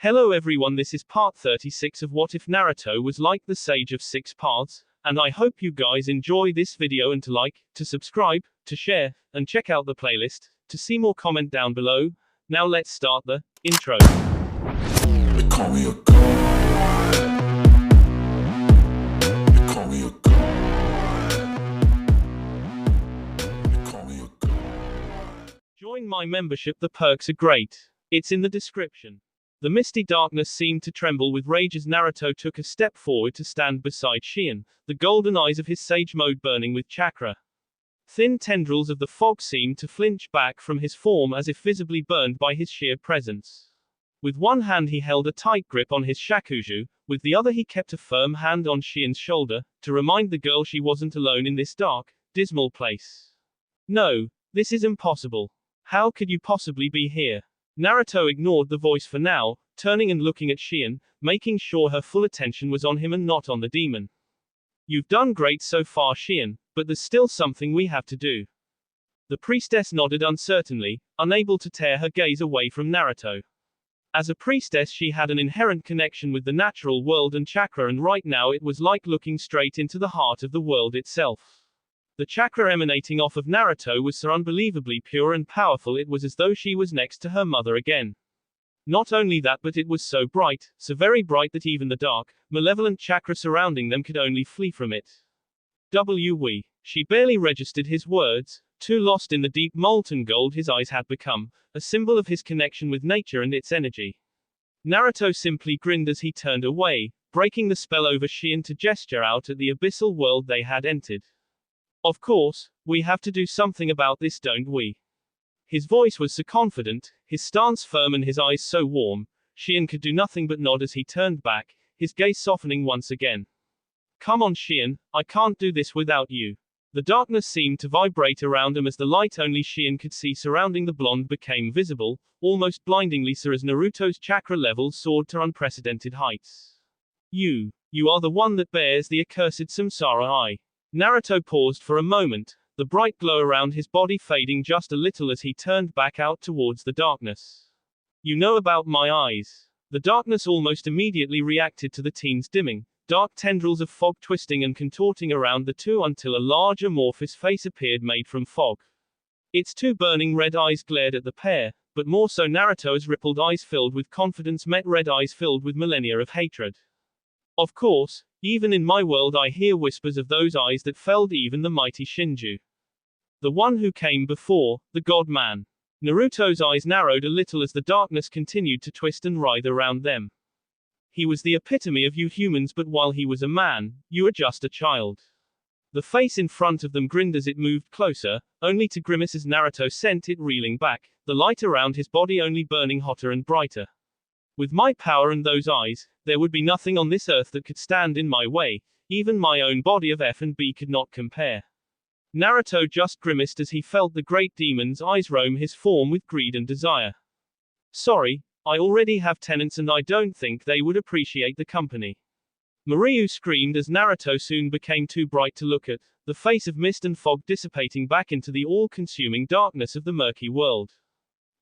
Hello everyone, this is part 36 of What If Naruto Was Like the Sage of Six Paths, and I hope you guys enjoy this video and to like, to subscribe, to share, and check out the playlist, to see more comment down below. Now let's start the intro. They call me a god. They call me a god. They call me a god. Join my membership, the perks are great. It's in the description. The misty darkness seemed to tremble with rage as Naruto took a step forward to stand beside Shion, the golden eyes of his sage mode burning with chakra. Thin tendrils of the fog seemed to flinch back from his form as if visibly burned by his sheer presence. With one hand he held a tight grip on his shakuju, with the other he kept a firm hand on Shion's shoulder, to remind the girl she wasn't alone in this dark, dismal place. No, this is impossible. How could you possibly be here? Naruto ignored the voice for now, turning and looking at Shion, making sure her full attention was on him and not on the demon. You've done great so far, Shion, but there's still something we have to do. The priestess nodded uncertainly, unable to tear her gaze away from Naruto. As a priestess, she had an inherent connection with the natural world and chakra, and right now it was like looking straight into the heart of the world itself. The chakra emanating off of Naruto was so unbelievably pure and powerful, it was as though she was next to her mother again. Not only that, but it was so bright, so very bright that even the dark, malevolent chakra surrounding them could only flee from it. She barely registered his words, too lost in the deep molten gold his eyes had become, a symbol of his connection with nature and its energy. Naruto simply grinned as he turned away, breaking the spell over Shion to gesture out at the abyssal world they had entered. Of course, we have to do something about this, don't we? His voice was so confident, his stance firm and his eyes so warm, Shion could do nothing but nod as he turned back, his gaze softening once again. Come on, Shion, I can't do this without you. The darkness seemed to vibrate around him as the light only Shion could see surrounding the blonde became visible, almost blindingly so, as Naruto's chakra levels soared to unprecedented heights. You are the one that bears the accursed samsara eye. Naruto paused for a moment, the bright glow around his body fading just a little as he turned back out towards the darkness. You know about my eyes. The darkness almost immediately reacted to the teen's dimming, dark tendrils of fog twisting and contorting around the two until a large amorphous face appeared made from fog. Its two burning red eyes glared at the pair, but more so Naruto's rippled eyes filled with confidence met red eyes filled with millennia of hatred. Of course, even in my world I hear whispers of those eyes that felled even the mighty Shinju. The one who came before, the God-man. Naruto's eyes narrowed a little as the darkness continued to twist and writhe around them. He was the epitome of you humans, but while he was a man, you are just a child. The face in front of them grinned as it moved closer, only to grimace as Naruto sent it reeling back, the light around his body only burning hotter and brighter. With my power and those eyes, there would be nothing on this earth that could stand in my way, even my own body of F&B could not compare. Naruto just grimaced as he felt the great demon's eyes roam his form with greed and desire. Sorry, I already have tenants and I don't think they would appreciate the company. Mariu screamed as Naruto soon became too bright to look at, the face of mist and fog dissipating back into the all-consuming darkness of the murky world.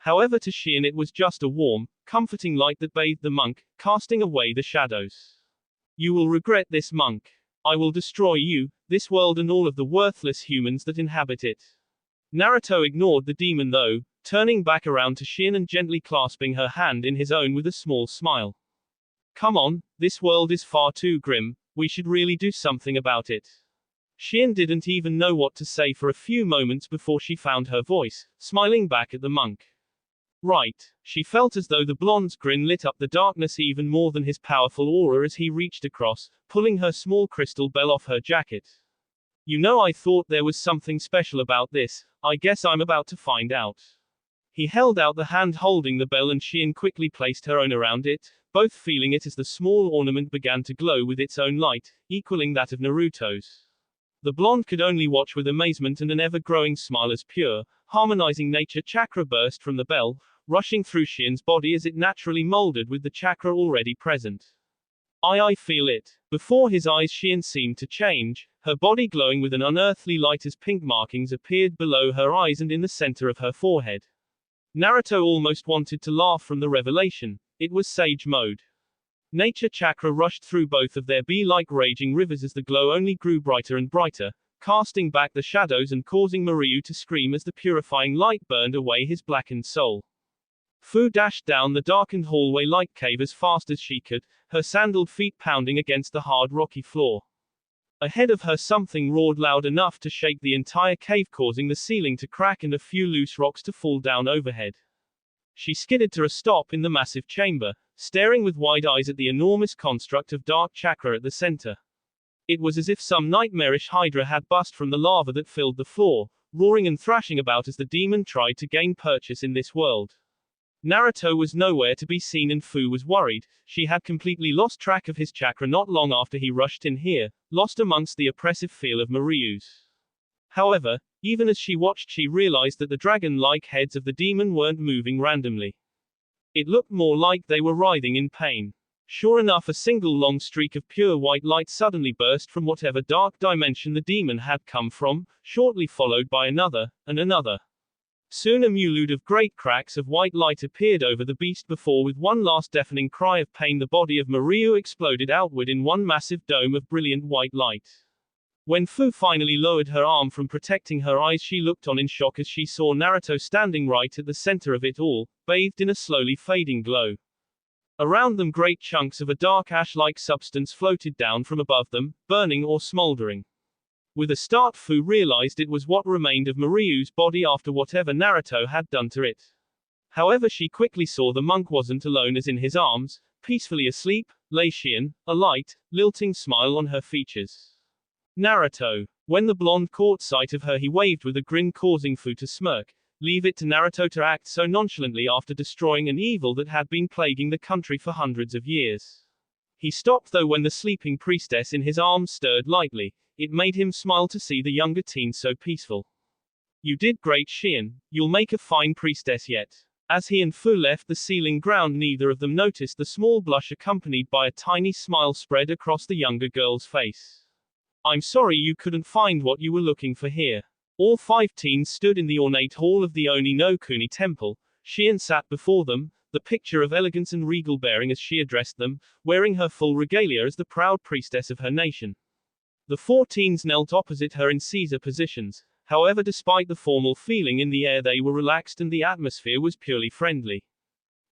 However, to Shion it was just a warm, comforting light that bathed the monk, casting away the shadows. You will regret this, monk. I will destroy you, this world and all of the worthless humans that inhabit it. Naruto ignored the demon though, turning back around to Shion and gently clasping her hand in his own with a small smile. Come on, this world is far too grim, we should really do something about it. Shion didn't even know what to say for a few moments before she found her voice, smiling back at the monk. Right. She felt as though the blonde's grin lit up the darkness even more than his powerful aura as he reached across, pulling her small crystal bell off her jacket. You know, I thought there was something special about this, I guess I'm about to find out. He held out the hand holding the bell and Shion quickly placed her own around it, both feeling it as the small ornament began to glow with its own light, equaling that of Naruto's. The blonde could only watch with amazement and an ever-growing smile as pure, harmonizing nature chakra burst from the bell, rushing through Shion's body as it naturally molded with the chakra already present. I feel it. Before his eyes Shion seemed to change, her body glowing with an unearthly light as pink markings appeared below her eyes and in the center of her forehead. Naruto almost wanted to laugh from the revelation, It was Sage Mode. Nature chakra rushed through both of their bee-like raging rivers as the glow only grew brighter and brighter, casting back the shadows and causing Mariu to scream as the purifying light burned away his blackened soul. Fu dashed down the darkened hallway-like cave as fast as she could, her sandaled feet pounding against the hard rocky floor. Ahead of her something roared loud enough to shake the entire cave, causing the ceiling to crack and a few loose rocks to fall down overhead. She skidded to a stop in the massive chamber, staring with wide eyes at the enormous construct of dark chakra at the center. It was as if some nightmarish hydra had burst from the lava that filled the floor, roaring and thrashing about as the demon tried to gain purchase in this world. Naruto was nowhere to be seen and Fu was worried. She had completely lost track of his chakra not long after he rushed in here, lost amongst the oppressive feel of Mariu's. However, even as she watched, she realized that the dragon-like heads of the demon weren't moving randomly. It looked more like they were writhing in pain. Sure enough, a single long streak of pure white light suddenly burst from whatever dark dimension the demon had come from, shortly followed by another, and another. Soon a multitude of great cracks of white light appeared over the beast before, with one last deafening cry of pain, the body of Mariu exploded outward in one massive dome of brilliant white light. When Fu finally lowered her arm from protecting her eyes, she looked on in shock as she saw Naruto standing right at the center of it all, bathed in a slowly fading glow. Around them great chunks of a dark ash-like substance floated down from above them, burning or smoldering. With a start, Fu realized it was what remained of Mariu's body after whatever Naruto had done to it. However, she quickly saw the monk wasn't alone, as in his arms, peacefully asleep, lay Shion, a light, lilting smile on her features. Naruto. When the blonde caught sight of her, he waved with a grin, causing Fu to smirk. Leave it to Naruto to act so nonchalantly after destroying an evil that had been plaguing the country for hundreds of years. He stopped though when the sleeping priestess in his arms stirred lightly. It made him smile to see the younger teen so peaceful. You did great, Shion. You'll make a fine priestess yet. As he and Fu left the ceiling ground, neither of them noticed the small blush accompanied by a tiny smile spread across the younger girl's face. I'm sorry you couldn't find what you were looking for here. All 5 teens stood in the ornate hall of the Oni no Kuni temple. Shion sat before them, the picture of elegance and regal bearing as she addressed them, wearing her full regalia as the proud priestess of her nation. The 4 teens knelt opposite her in Caesar positions. However, despite the formal feeling in the air, they were relaxed and the atmosphere was purely friendly.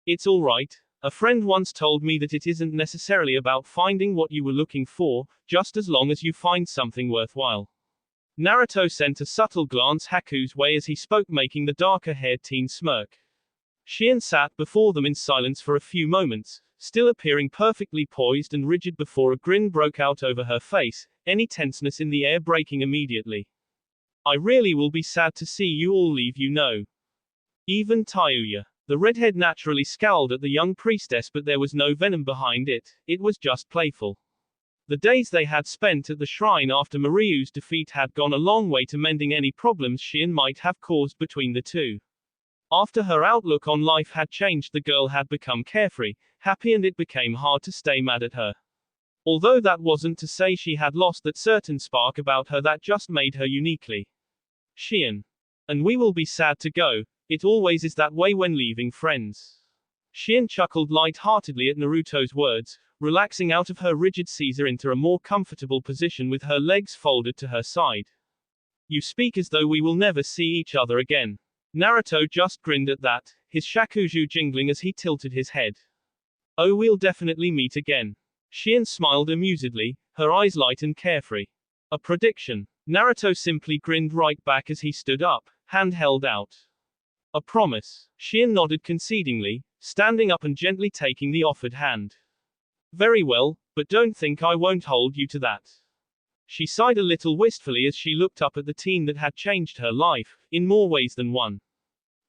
It's all right. A friend once told me that it isn't necessarily about finding what you were looking for, just as long as you find something worthwhile. Naruto sent a subtle glance Haku's way as he spoke, making the darker-haired teen smirk. Shion sat before them in silence for a few moments, still appearing perfectly poised and rigid before a grin broke out over her face, any tenseness in the air breaking immediately. I really will be sad to see you all leave, you know. Even Tayuya. The redhead naturally scowled at the young priestess, but there was no venom behind it, it was just playful. The days they had spent at the shrine after Mariu's defeat had gone a long way to mending any problems Shion might have caused between the two. After her outlook on life had changed, the girl had become carefree, happy, and it became hard to stay mad at her. Although that wasn't to say she had lost that certain spark about her that just made her uniquely Shion. And we will be sad to go. It always is that way when leaving friends. Shion chuckled light-heartedly at Naruto's words, relaxing out of her rigid Caesar into a more comfortable position with her legs folded to her side. You speak as though we will never see each other again. Naruto just grinned at that, his shakuju jingling as he tilted his head. Oh, we'll definitely meet again. Shion smiled amusedly, her eyes light and carefree. A prediction. Naruto simply grinned right back as he stood up, hand held out. A promise. Shion nodded concedingly, standing up and gently taking the offered hand. Very well, but don't think I won't hold you to that. She sighed a little wistfully as she looked up at the teen that had changed her life, in more ways than one.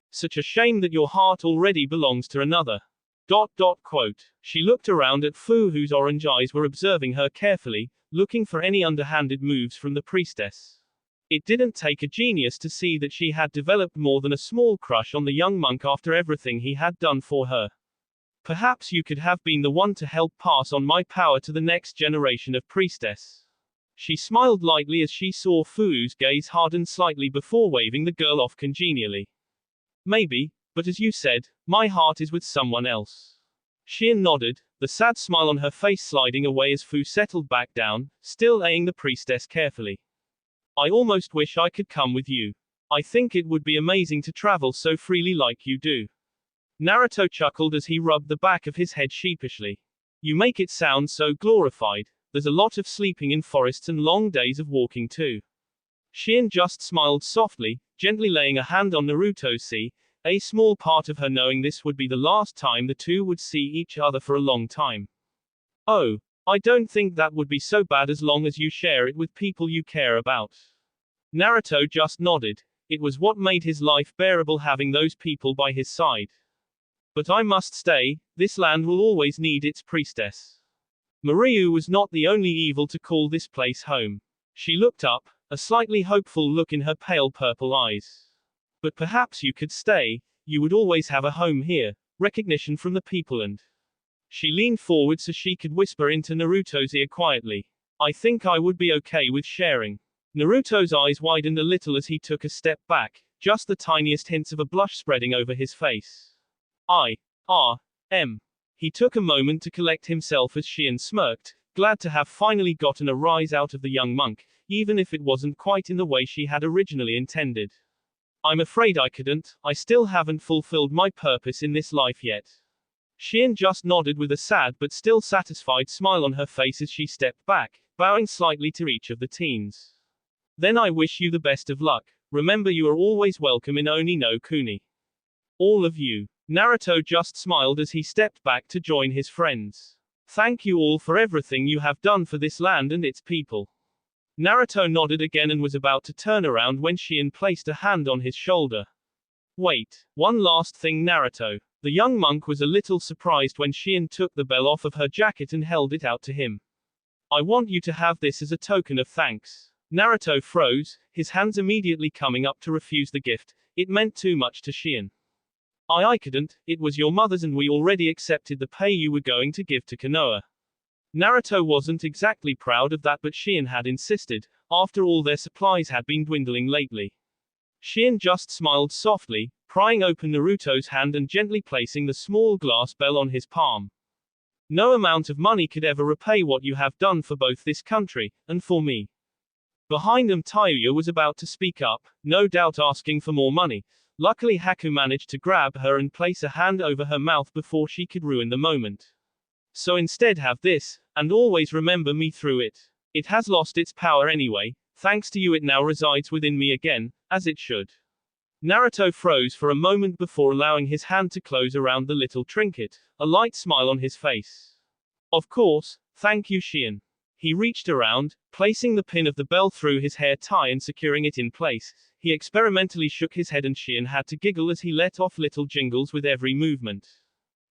Such a shame that your heart already belongs to another. Quote. She looked around at Fu, whose orange eyes were observing her carefully, looking for any underhanded moves from the priestess. It didn't take a genius to see that she had developed more than a small crush on the young monk after everything he had done for her. Perhaps you could have been the one to help pass on my power to the next generation of priestess. She smiled lightly as she saw Fu's gaze harden slightly before waving the girl off congenially. Maybe, but as you said, my heart is with someone else. Xian nodded, the sad smile on her face sliding away as Fu settled back down, still eyeing the priestess carefully. I almost wish I could come with you. I think it would be amazing to travel so freely like you do. Naruto chuckled as he rubbed the back of his head sheepishly. You make it sound so glorified. There's a lot of sleeping in forests and long days of walking too. Xian just smiled softly, gently laying a hand on Naruto's knee, a small part of her knowing this would be the last time the two would see each other for a long time. Oh, I don't think that would be so bad as long as you share it with people you care about. Naruto just nodded. It was what made his life bearable having those people by his side. But I must stay, this land will always need its priestess. Mariu was not the only evil to call this place home. She looked up, a slightly hopeful look in her pale purple eyes. But perhaps you could stay, you would always have a home here, recognition from the people and... She leaned forward so she could whisper into Naruto's ear quietly. I think I would be okay with sharing. Naruto's eyes widened a little as he took a step back, just the tiniest hints of a blush spreading over his face. He took a moment to collect himself as Xian smirked, glad to have finally gotten a rise out of the young monk, even if it wasn't quite in the way she had originally intended. I'm afraid I couldn't, I still haven't fulfilled my purpose in this life yet. Xian just nodded with a sad but still satisfied smile on her face as she stepped back, bowing slightly to each of the teens. Then I wish you the best of luck. Remember you are always welcome in Oni no Kuni. All of you. Naruto just smiled as he stepped back to join his friends. Thank you all for everything you have done for this land and its people. Naruto nodded again and was about to turn around when Xian placed a hand on his shoulder. Wait, one last thing Naruto. The young monk was a little surprised when Xian took the bell off of her jacket and held it out to him. I want you to have this as a token of thanks. Naruto froze, his hands immediately coming up to refuse the gift. It meant too much to Xian. I couldn't, it was your mother's and we already accepted the pay you were going to give to Konoha. Naruto wasn't exactly proud of that but Xian had insisted, after all their supplies had been dwindling lately. Xian just smiled softly, prying open Naruto's hand and gently placing the small glass bell on his palm. No amount of money could ever repay what you have done for both this country, and for me. Behind him Tayuya was about to speak up, no doubt asking for more money. Luckily Haku managed to grab her and place a hand over her mouth before she could ruin the moment. So instead have this, and always remember me through it. It has lost its power anyway, thanks to you it now resides within me again, as it should. Naruto froze for a moment before allowing his hand to close around the little trinket, a light smile on his face. Of course, thank you Xian. He reached around, placing the pin of the bell through his hair tie and securing it in place. He experimentally shook his head and Xian had to giggle as he let off little jingles with every movement.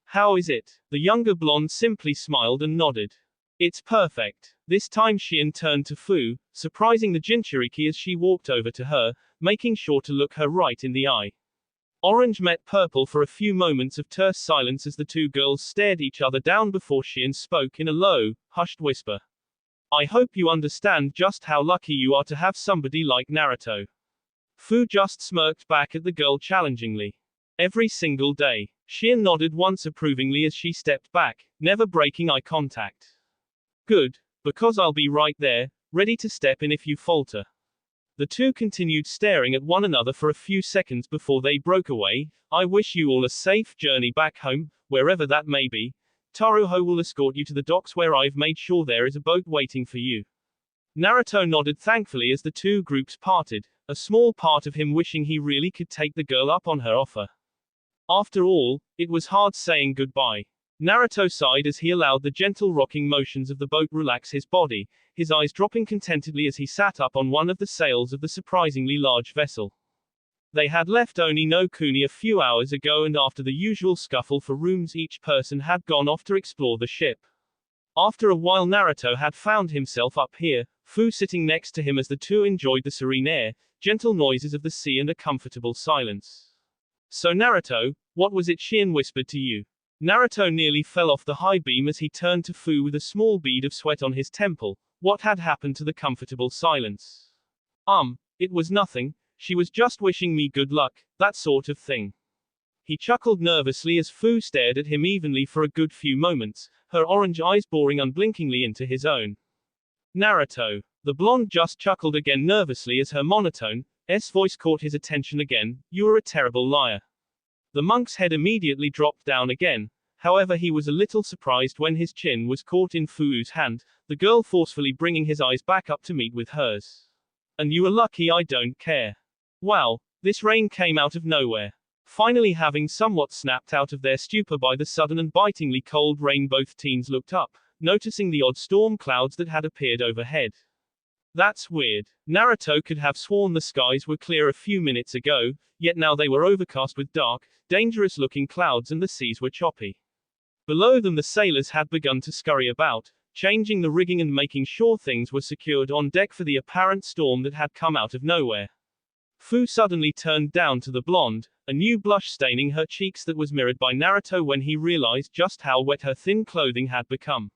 How is it? The younger blonde simply smiled and nodded. It's perfect. This time Xian turned to Fu, surprising the Jinchuriki as she walked over to her, making sure to look her right in the eye. Orange met purple for a few moments of terse silence as the two girls stared each other down before Xian spoke in a low, hushed whisper. I hope you understand just how lucky you are to have somebody like Naruto. Fu just smirked back at the girl challengingly. Every single day. Xian nodded once approvingly as she stepped back, never breaking eye contact. Good, because I'll be right there, ready to step in if you falter. The two continued staring at one another for a few seconds before they broke away. I wish you all a safe journey back home, wherever that may be. Taruho will escort you to the docks where I've made sure there is a boat waiting for you. Naruto nodded thankfully as the two groups parted, a small part of him wishing he really could take the girl up on her offer. After all, it was hard saying goodbye. Naruto sighed as he allowed the gentle rocking motions of the boat relax his body, his eyes dropping contentedly as he sat up on one of the sails of the surprisingly large vessel. They had left Oni no Kuni a few hours ago and after the usual scuffle for rooms each person had gone off to explore the ship. After a while Naruto had found himself up here, Fu sitting next to him as the two enjoyed the serene air, gentle noises of the sea and a comfortable silence. So Naruto, what was it Xian whispered to you? Naruto nearly fell off the high beam as he turned to Fu with a small bead of sweat on his temple. What had happened to the comfortable silence? It was nothing, she was just wishing me good luck, that sort of thing. He chuckled nervously as Fu stared at him evenly for a good few moments, her orange eyes boring unblinkingly into his own. Naruto. The blonde just chuckled again nervously as her monotone voice caught his attention again. You are a terrible liar. The monk's head immediately dropped down again. However, he was a little surprised when his chin was caught in Fu's hand, the girl forcefully bringing his eyes back up to meet with hers. And you are lucky I don't care. Wow, this rain came out of nowhere. Finally, having somewhat snapped out of their stupor by the sudden and bitingly cold rain, both teens looked up, noticing the odd storm clouds that had appeared overhead. That's weird. Naruto could have sworn the skies were clear a few minutes ago, yet now they were overcast with dark, dangerous-looking clouds and the seas were choppy. Below them the sailors had begun to scurry about, changing the rigging and making sure things were secured on deck for the apparent storm that had come out of nowhere. Fu suddenly turned down to the blonde, a new blush staining her cheeks that was mirrored by Naruto when he realized just how wet her thin clothing had become.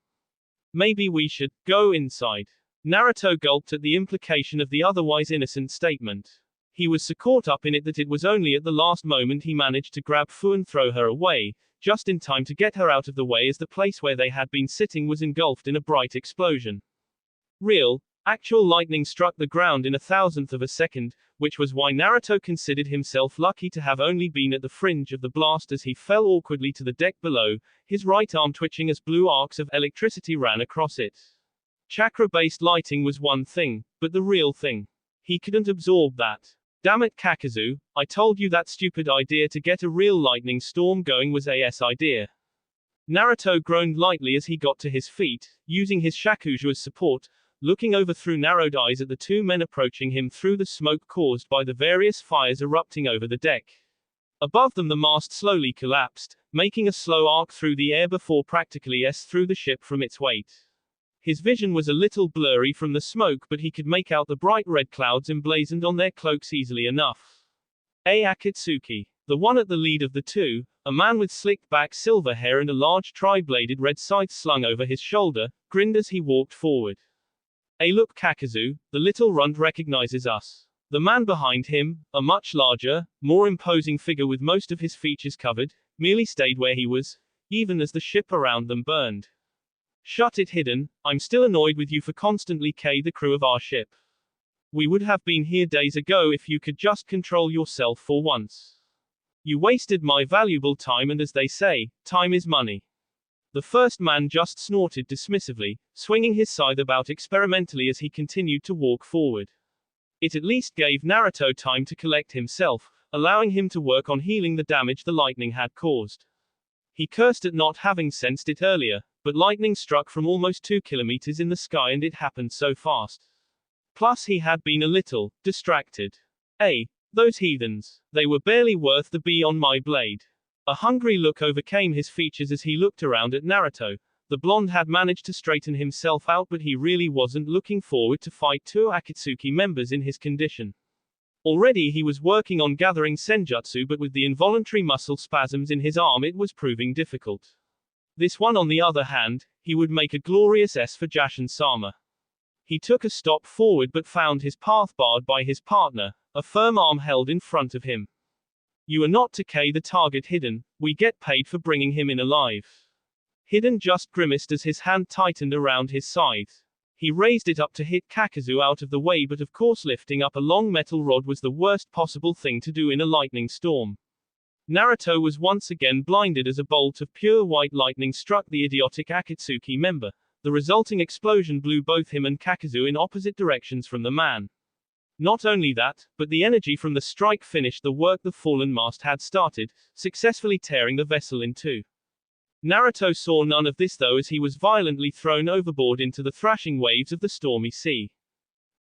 Maybe we should go inside. Naruto gulped at the implication of the otherwise innocent statement. He was so caught up in it that it was only at the last moment he managed to grab Fu and throw her away, just in time to get her out of the way as the place where they had been sitting was engulfed in a bright explosion. Actual lightning struck the ground in a thousandth of a second, which was why Naruto considered himself lucky to have only been at the fringe of the blast as he fell awkwardly to the deck below, his right arm twitching as blue arcs of electricity ran across it. Chakra-based lighting was one thing, but the real thing. He couldn't absorb that. Damn it, Kakazu, I told you that stupid idea to get a real lightning storm going was AS idea. Naruto groaned lightly as he got to his feet, using his shakuju as support, looking over through narrowed eyes at the two men approaching him through the smoke caused by the various fires erupting over the deck. Above them the mast slowly collapsed, making a slow arc through the air before practically through the ship from its weight. His vision was a little blurry from the smoke, but he could make out the bright red clouds emblazoned on their cloaks easily enough. Akatsuki. The one at the lead of the two, a man with slicked back silver hair and a large tri-bladed red scythe slung over his shoulder, grinned as he walked forward. Hey look Kakazu, the little runt recognizes us. The man behind him, a much larger, more imposing figure with most of his features covered, merely stayed where he was, even as the ship around them burned. Shut it Hidden, I'm still annoyed with you for constantly the crew of our ship. We would have been here days ago if you could just control yourself for once. You wasted my valuable time and as they say, time is money. The first man just snorted dismissively, swinging his scythe about experimentally as he continued to walk forward. It at least gave Naruto time to collect himself, allowing him to work on healing the damage the lightning had caused. He cursed at not having sensed it earlier, but lightning struck from almost 2 kilometers in the sky and it happened so fast. Plus he had been a little distracted. Those heathens. They were barely worth the bee on my blade. A hungry look overcame his features as he looked around at Naruto. The blonde had managed to straighten himself out, but he really wasn't looking forward to fight two Akatsuki members in his condition. Already he was working on gathering senjutsu, but with the involuntary muscle spasms in his arm it was proving difficult. This one on the other hand, he would make a glorious S for Jashin-sama. He took a stop forward but found his path barred by his partner, a firm arm held in front of him. You are not to K the target Hidden, we get paid for bringing him in alive. Hidden just grimaced as his hand tightened around his scythe. He raised it up to hit Kakazu out of the way, but of course lifting up a long metal rod was the worst possible thing to do in a lightning storm. Naruto was once again blinded as a bolt of pure white lightning struck the idiotic Akatsuki member. The resulting explosion blew both him and Kakazu in opposite directions from the man. Not only that, but the energy from the strike finished the work the fallen mast had started, successfully tearing the vessel in two. Naruto saw none of this though, as he was violently thrown overboard into the thrashing waves of the stormy sea.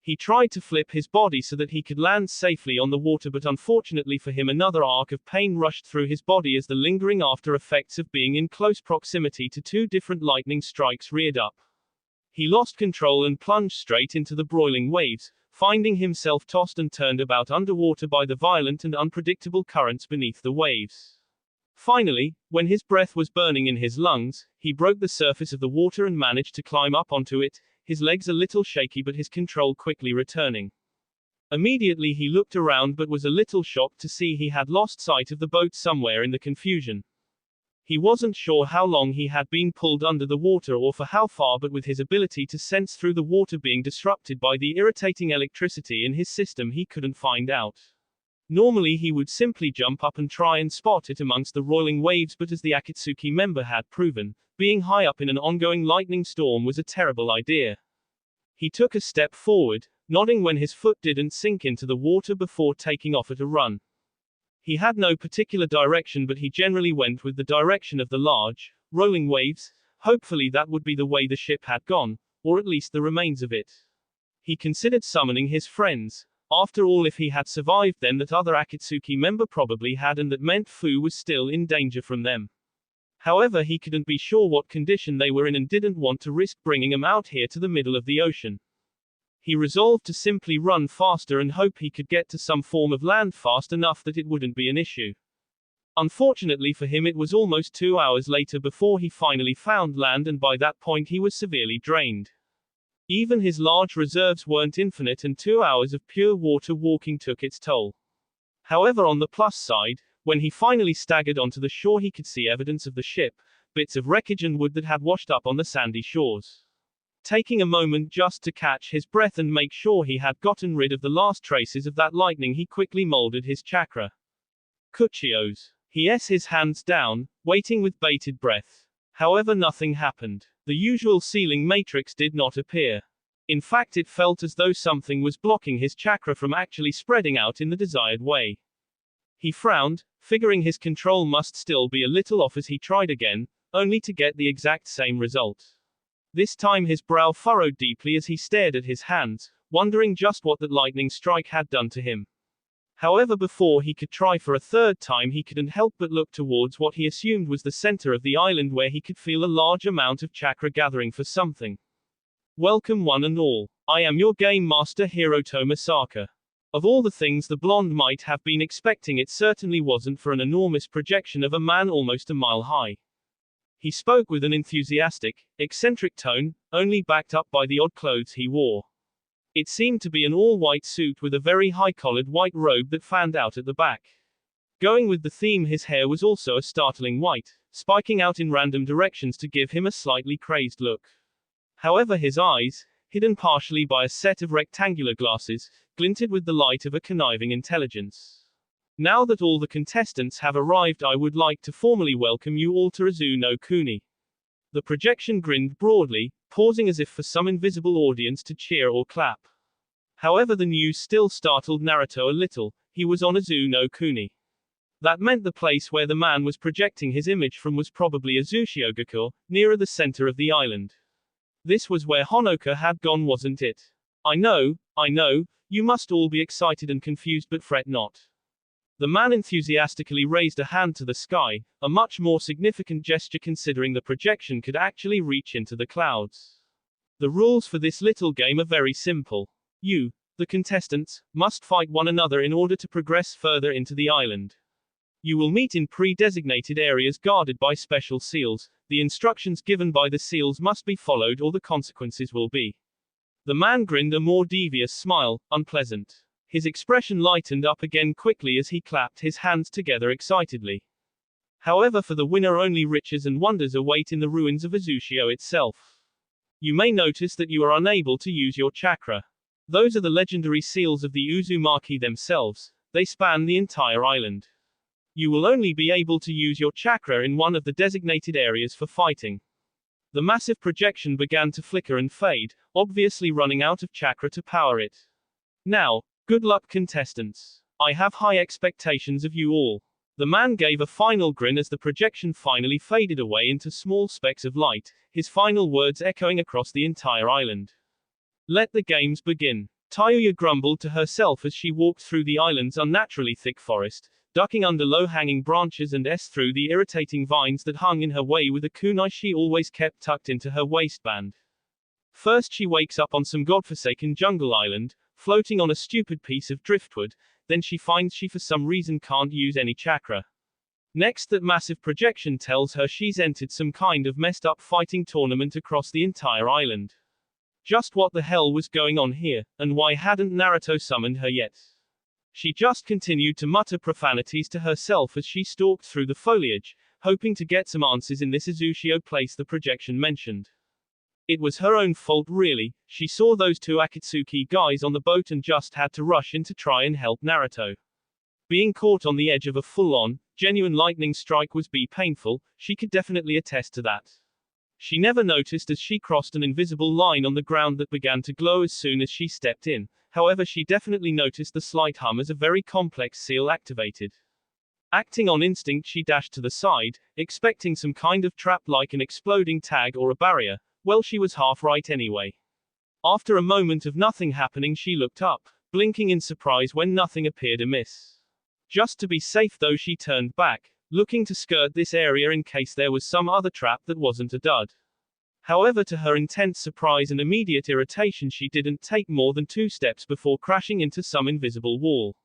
He tried to flip his body so that he could land safely on the water, but unfortunately for him another arc of pain rushed through his body as the lingering after effects of being in close proximity to two different lightning strikes reared up. He lost control and plunged straight into the broiling waves, finding himself tossed and turned about underwater by the violent and unpredictable currents beneath the waves. Finally, when his breath was burning in his lungs, he broke the surface of the water and managed to climb up onto it, his legs a little shaky but his control quickly returning. Immediately he looked around but was a little shocked to see he had lost sight of the boat somewhere in the confusion. He wasn't sure how long he had been pulled under the water or for how far, but with his ability to sense through the water being disrupted by the irritating electricity in his system, he couldn't find out. Normally he would simply jump up and try and spot it amongst the roiling waves, but as the Akatsuki member had proven, being high up in an ongoing lightning storm was a terrible idea. He took a step forward, nodding when his foot didn't sink into the water before taking off at a run. He had no particular direction, but he generally went with the direction of the large, rolling waves. Hopefully that would be the way the ship had gone, or at least the remains of it. He considered summoning his friends. After all, if he had survived, then that other Akatsuki member probably had, and that meant Fu was still in danger from them. However, he couldn't be sure what condition they were in and didn't want to risk bringing them out here to the middle of the ocean. He resolved to simply run faster and hope he could get to some form of land fast enough that it wouldn't be an issue. Unfortunately for him, it was almost 2 hours later before he finally found land, and by that point he was severely drained. Even his large reserves weren't infinite, and 2 hours of pure water walking took its toll. However, on the plus side, when he finally staggered onto the shore, he could see evidence of the ship, bits of wreckage and wood that had washed up on the sandy shores. Taking a moment just to catch his breath and make sure he had gotten rid of the last traces of that lightning, he quickly molded his chakra. Kuchios. He s his hands down, waiting with bated breath. However, nothing happened. The usual ceiling matrix did not appear. In fact, it felt as though something was blocking his chakra from actually spreading out in the desired way. He frowned, figuring his control must still be a little off as he tried again, only to get the exact same result. This time his brow furrowed deeply as he stared at his hands, wondering just what that lightning strike had done to him. However, before he could try for a third time, he couldn't help but look towards what he assumed was the center of the island, where he could feel a large amount of chakra gathering for something. Welcome one and all. I am your game master, Hiroto Masaka. Of all the things the blonde might have been expecting, it certainly wasn't for an enormous projection of a man almost a mile high. He spoke with an enthusiastic, eccentric tone, only backed up by the odd clothes he wore. It seemed to be an all-white suit with a very high-collared white robe that fanned out at the back. Going with the theme, his hair was also a startling white, spiking out in random directions to give him a slightly crazed look. However, his eyes, hidden partially by a set of rectangular glasses, glinted with the light of a conniving intelligence. Now that all the contestants have arrived, I would like to formally welcome you all to Azu no Kuni. The projection grinned broadly, pausing as if for some invisible audience to cheer or clap. However, the news still startled Naruto a little. He was on Azu no Kuni. That meant the place where the man was projecting his image from was probably Azushiogaku, nearer the center of the island. This was where Honoka had gone, wasn't it? I know, you must all be excited and confused, but fret not. The man enthusiastically raised a hand to the sky, a much more significant gesture considering the projection could actually reach into the clouds. The rules for this little game are very simple. You, the contestants, must fight one another in order to progress further into the island. You will meet in pre-designated areas guarded by special seals. The instructions given by the seals must be followed or the consequences will be. The man grinned a more devious smile, unpleasant. His expression lightened up again quickly as he clapped his hands together excitedly. However, for the winner only riches and wonders await in the ruins of Azushio itself. You may notice that you are unable to use your chakra. Those are the legendary seals of the Uzumaki themselves. They span the entire island. You will only be able to use your chakra in one of the designated areas for fighting. The massive projection began to flicker and fade, obviously running out of chakra to power it. Now, good luck, contestants. I have high expectations of you all. The man gave a final grin as the projection finally faded away into small specks of light, his final words echoing across the entire island. Let the games begin. Tayuya grumbled to herself as she walked through the island's unnaturally thick forest, ducking under low-hanging branches and through the irritating vines that hung in her way with a kunai she always kept tucked into her waistband. First she wakes up on some godforsaken jungle island, floating on a stupid piece of driftwood, then she finds she for some reason can't use any chakra. Next, that massive projection tells her she's entered some kind of messed up fighting tournament across the entire island. Just what the hell was going on here, and why hadn't Naruto summoned her yet? She just continued to mutter profanities to herself as she stalked through the foliage, hoping to get some answers in this Uzushio place the projection mentioned. It was her own fault really, she saw those two Akatsuki guys on the boat and just had to rush in to try and help Naruto. Being caught on the edge of a full-on, genuine lightning strike was painful, she could definitely attest to that. She never noticed as she crossed an invisible line on the ground that began to glow as soon as she stepped in, however she definitely noticed the slight hum as a very complex seal activated. Acting on instinct she dashed to the side, expecting some kind of trap like an exploding tag or a barrier, well she was half right anyway. After a moment of nothing happening she looked up, blinking in surprise when nothing appeared amiss. Just to be safe though she turned back, looking to skirt this area in case there was some other trap that wasn't a dud. However to her intense surprise and immediate irritation she didn't take more than 2 steps before crashing into some invisible wall.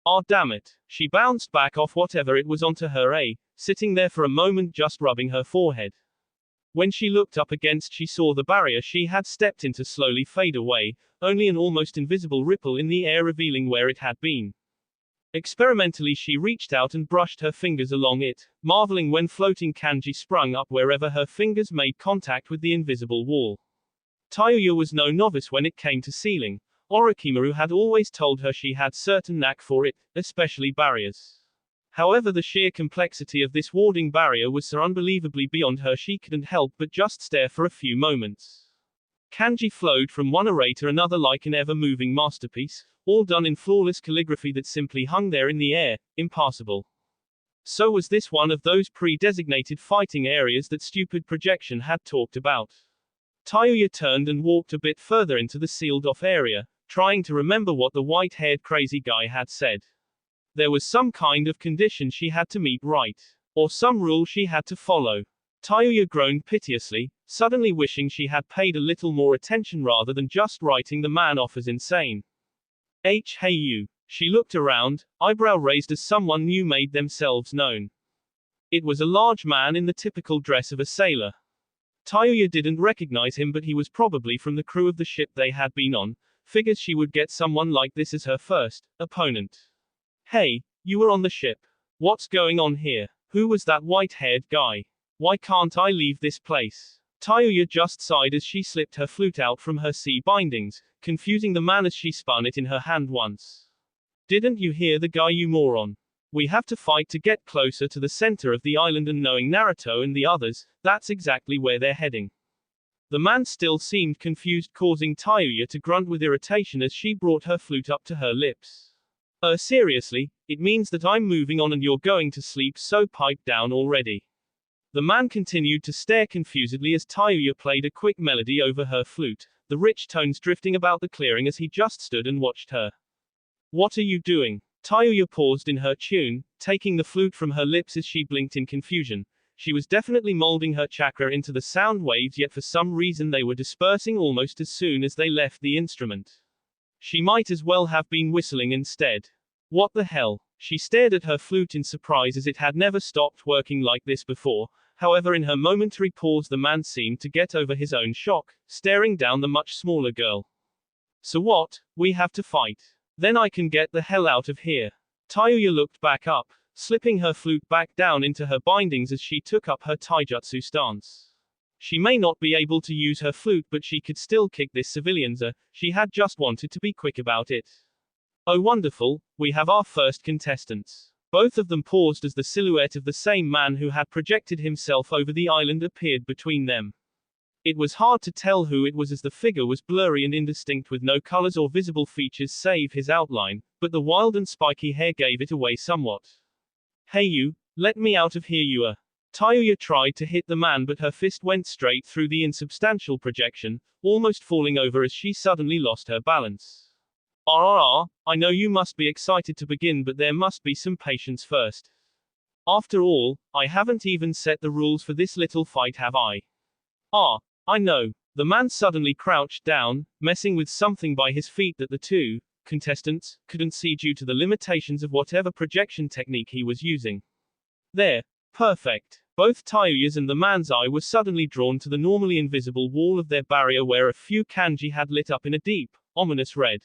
Ah damn it. She bounced back off whatever it was onto her sitting there for a moment just rubbing her forehead. When she looked up against she saw the barrier she had stepped into slowly fade away, only an almost invisible ripple in the air revealing where it had been. Experimentally she reached out and brushed her fingers along it, marveling when floating kanji sprung up wherever her fingers made contact with the invisible wall. Tayuya was no novice when it came to sealing. Orochimaru had always told her she had certain knack for it, especially barriers. However the sheer complexity of this warding barrier was so unbelievably beyond her she couldn't help but just stare for a few moments. Kanji flowed from one array to another like an ever-moving masterpiece, all done in flawless calligraphy that simply hung there in the air, impassable. So was this one of those pre-designated fighting areas that stupid projection had talked about. Tayuya turned and walked a bit further into the sealed-off area, trying to remember what the white-haired crazy guy had said. There was some kind of condition she had to meet right. Or some rule she had to follow. Tayuya groaned piteously, suddenly wishing she had paid a little more attention rather than just writing the man off as insane. Hey you. She looked around, eyebrow raised as someone new made themselves known. It was a large man in the typical dress of a sailor. Tayuya didn't recognize him but he was probably from the crew of the ship they had been on, figures she would get someone like this as her first opponent. Hey, you were on the ship. What's going on here? Who was that white-haired guy? Why can't I leave this place? Tayuya just sighed as she slipped her flute out from her sea bindings, confusing the man as she spun it in her hand once. Didn't you hear the guy, you moron? We have to fight to get closer to the center of the island, and knowing Naruto and the others, that's exactly where they're heading. The man still seemed confused, causing Tayuya to grunt with irritation as she brought her flute up to her lips. Seriously, it means that I'm moving on and you're going to sleep, so pipe down already. The man continued to stare confusedly as Tayuya played a quick melody over her flute, the rich tones drifting about the clearing as he just stood and watched her. What are you doing? Tayuya paused in her tune, taking the flute from her lips as she blinked in confusion. She was definitely molding her chakra into the sound waves, yet for some reason they were dispersing almost as soon as they left the instrument. She might as well have been whistling instead. What the hell? She stared at her flute in surprise as it had never stopped working like this before. However, in her momentary pause the man seemed to get over his own shock, staring down the much smaller girl. So what? We have to fight. Then I can get the hell out of here. Tayuya looked back up, slipping her flute back down into her bindings as she took up her taijutsu stance. She may not be able to use her flute but she could still kick this civilian's. She had just wanted to be quick about it. Oh wonderful, we have our first contestants. Both of them paused as the silhouette of the same man who had projected himself over the island appeared between them. It was hard to tell who it was as the figure was blurry and indistinct with no colors or visible features save his outline, but the wild and spiky hair gave it away somewhat. Hey you, let me out of here you. Tayuya tried to hit the man but her fist went straight through the insubstantial projection, almost falling over as she suddenly lost her balance. I know you must be excited to begin but there must be some patience first. After all, I haven't even set the rules for this little fight, have I? I know. The man suddenly crouched down, messing with something by his feet that the two contestants couldn't see due to the limitations of whatever projection technique he was using. There. Perfect. Both Tayuya's and the man's eye were suddenly drawn to the normally invisible wall of their barrier where a few kanji had lit up in a deep, ominous red.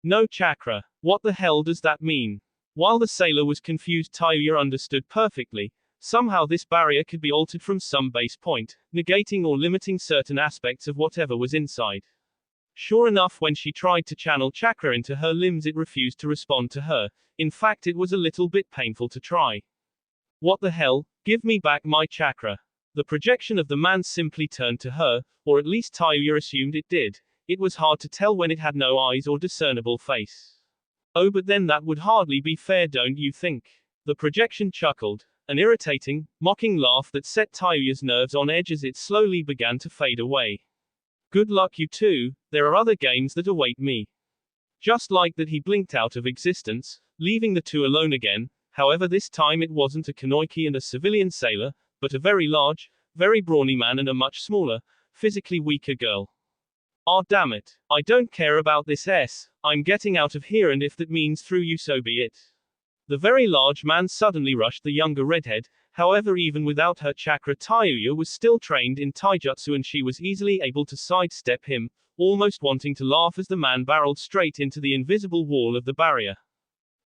No chakra. What the hell does that mean? While the sailor was confused, Tayuya understood perfectly. Somehow this barrier could be altered from some base point, negating or limiting certain aspects of whatever was inside. Sure enough, when she tried to channel chakra into her limbs, it refused to respond to her. In fact, it was a little bit painful to try. What the hell? Give me back my chakra. The projection of the man simply turned to her, or at least Tayuya assumed it did. It was hard to tell when it had no eyes or discernible face. Oh, but then that would hardly be fair, don't you think? The projection chuckled, an irritating, mocking laugh that set Tayuya's nerves on edge as it slowly began to fade away. Good luck, you two, there are other games that await me. Just like that, he blinked out of existence, leaving the two alone again. However, this time it wasn't a Kanoiki and a civilian sailor, but a very large, very brawny man and a much smaller, physically weaker girl. Ah, damn it. I don't care about this I'm getting out of here, and if that means through you, so be it. The very large man suddenly rushed the younger redhead. However, even without her chakra, Tayuya was still trained in taijutsu and she was easily able to sidestep him, almost wanting to laugh as the man barreled straight into the invisible wall of the barrier.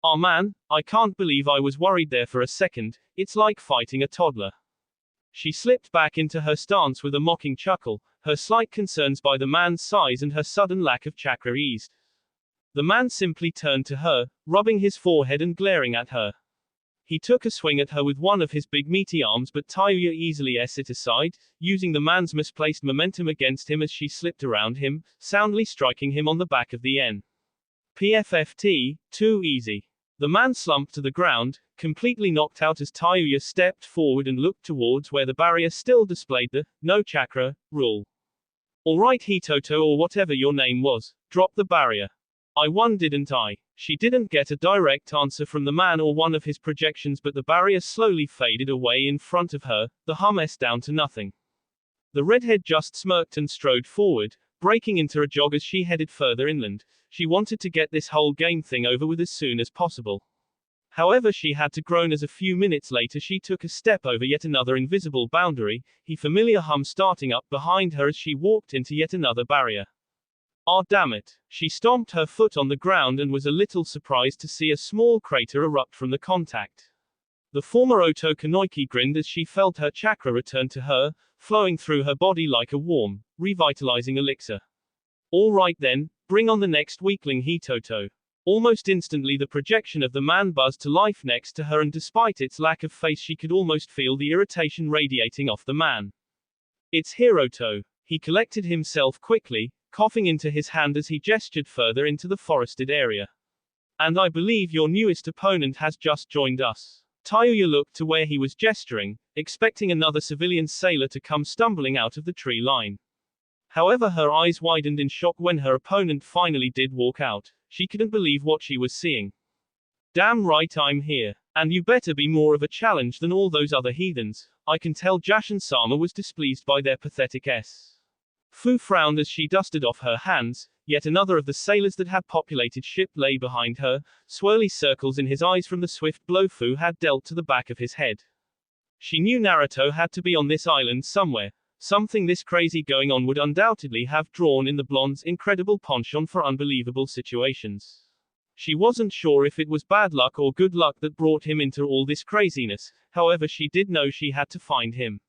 Ah man, I can't believe I was worried there for a second, it's like fighting a toddler. She slipped back into her stance with a mocking chuckle, her slight concerns by the man's size and her sudden lack of chakra eased. The man simply turned to her, rubbing his forehead and glaring at her. He took a swing at her with one of his big meaty arms, but Tayuya easily set it aside, using the man's misplaced momentum against him as she slipped around him, soundly striking him on the back of the N. PFFT, too easy. The man slumped to the ground, completely knocked out as Tayuya stepped forward and looked towards where the barrier still displayed the no chakra rule. Alright Hitoto, or whatever your name was, drop the barrier. I won, didn't I? She didn't get a direct answer from the man or one of his projections, but the barrier slowly faded away in front of her, the hum-s down to nothing. The redhead just smirked and strode forward, breaking into a jog as she headed further inland. She wanted to get this whole game thing over with as soon as possible. However, she had to groan as a few minutes later she took a step over yet another invisible boundary, the familiar hum starting up behind her as she walked into yet another barrier. Ah damn it. She stomped her foot on the ground and was a little surprised to see a small crater erupt from the contact. The former Oto Kanoiki grinned as she felt her chakra return to her, flowing through her body like a warm, revitalizing elixir. All right then, bring on the next weakling Hitoto. Almost instantly the projection of the man buzzed to life next to her, and despite its lack of face she could almost feel the irritation radiating off the man. It's Hiroto. He collected himself quickly, coughing into his hand as he gestured further into the forested area. And I believe your newest opponent has just joined us. Tayuya looked to where he was gesturing, expecting another civilian sailor to come stumbling out of the tree line. However, her eyes widened in shock when her opponent finally did walk out. She couldn't believe what she was seeing. Damn right I'm here. And you better be more of a challenge than all those other heathens. I can tell Jashin-sama was displeased by their pathetic s. Fu frowned as she dusted off her hands. Yet another of the sailors that had populated ship lay behind her, swirly circles in his eyes from the swift blow Fu had dealt to the back of his head. She knew Naruto had to be on this island somewhere. Something this crazy going on would undoubtedly have drawn in the blonde's incredible penchant for unbelievable situations. She wasn't sure if it was bad luck or good luck that brought him into all this craziness, however she did know she had to find him.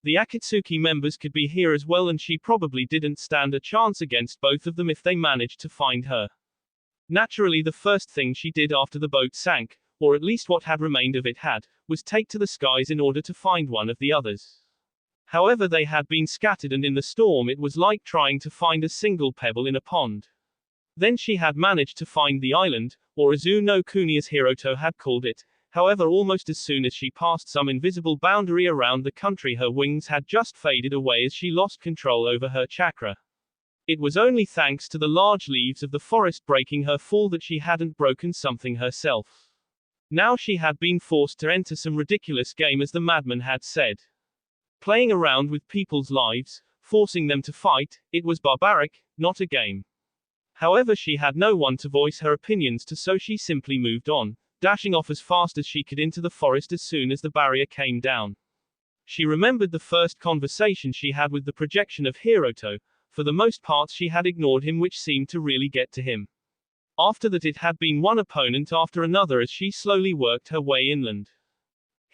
The Akatsuki members could be here as well, and she probably didn't stand a chance against both of them if they managed to find her. Naturally, the first thing she did after the boat sank, or at least what had remained of it had, was take to the skies in order to find one of the others. However, they had been scattered, and in the storm it was like trying to find a single pebble in a pond. Then she had managed to find the island, or Azu no Kuni as Hiroto had called it. However, almost as soon as she passed some invisible boundary around the country, her wings had just faded away as she lost control over her chakra. It was only thanks to the large leaves of the forest breaking her fall that she hadn't broken something herself. Now she had been forced to enter some ridiculous game, as the madman had said. Playing around with people's lives, forcing them to fight, it was barbaric, not a game. However, she had no one to voice her opinions to, so she simply moved on, dashing off as fast as she could into the forest as soon as the barrier came down. She remembered the first conversation she had with the projection of Hiroto. For the most part she had ignored him, which seemed to really get to him. After that it had been one opponent after another as she slowly worked her way inland.